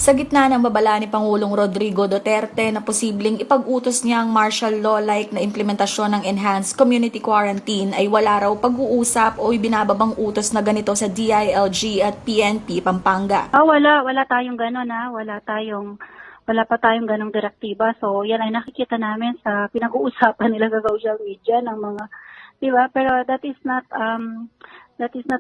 Sa gitna ng babala ni Pangulong Rodrigo Duterte na posibleng ipag-utos niya ang martial law-like na implementasyon ng enhanced community quarantine ay wala raw pag-uusap o ibinababang utos na ganito sa DILG at PNP Pampanga. Wala tayong gano'n wala pa tayong ganong direktiba. So yan ay nakikita namin sa pinag-uusapan nila sa social media ng mga, di ba? Pero that is not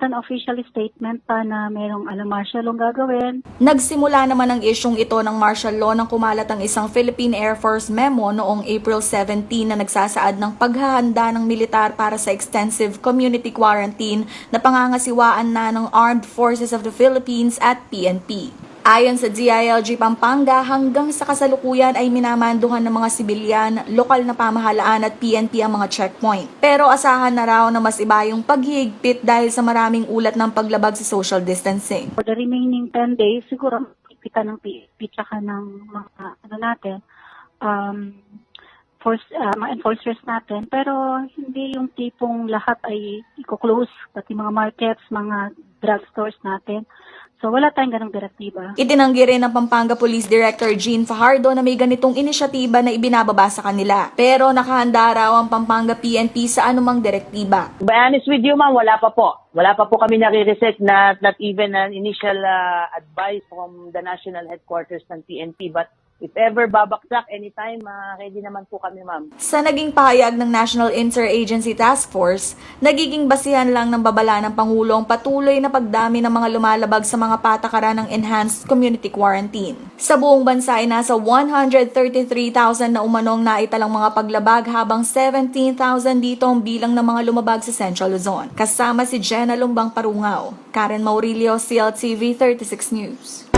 an official statement pa na merong martial law gagawin. Nagsimula naman ang isyong ito ng martial law nang kumalat ang isang Philippine Air Force memo noong April 17 na nagsasaad ng paghahanda ng militar para sa extensive community quarantine na pangangasiwaan na ng Armed Forces of the Philippines at PNP. Ayon sa DILG Pampanga, hanggang sa kasalukuyan ay minamanduhan ng mga sibilyan, lokal na pamahalaan at PNP ang mga checkpoint. Pero asahan na raw na mas iba yung paghihigpit dahil sa maraming ulat ng paglabag sa social distancing. For the remaining 10 days, siguro kita ng PNP tsaka ng mga mga enforcers natin. Pero hindi yung tipong lahat ay i-close, pati mga markets, mga drugstores natin. So wala tayong ganong direktiba. Itinanggi rin ng Pampanga Police Director Jean Fajardo na may ganitong inisyatiba na ibinababa sa kanila. Pero nakahanda raw ang Pampanga PNP sa anumang direktiba. To be honest with you, ma'am, wala pa po. Wala pa po kami nare-receive, not even an initial advice from the national headquarters ng PNP. But if ever babaksak anytime, ready naman po kami, ma'am. Sa naging pahayag ng National Interagency Task Force, nagiging basihan lang ng babala ng Pangulong patuloy na pagdami ng mga lumalabag sa mga patakaran ng enhanced community quarantine. Sa buong bansa ay nasa 133,000 na umanong naitalang mga paglabag habang 17,000 dito ang bilang ng mga lumabag sa Central Luzon. Kasama si Jenna Lumbang Parungaw, Karen Maurilio, CLTV36 News.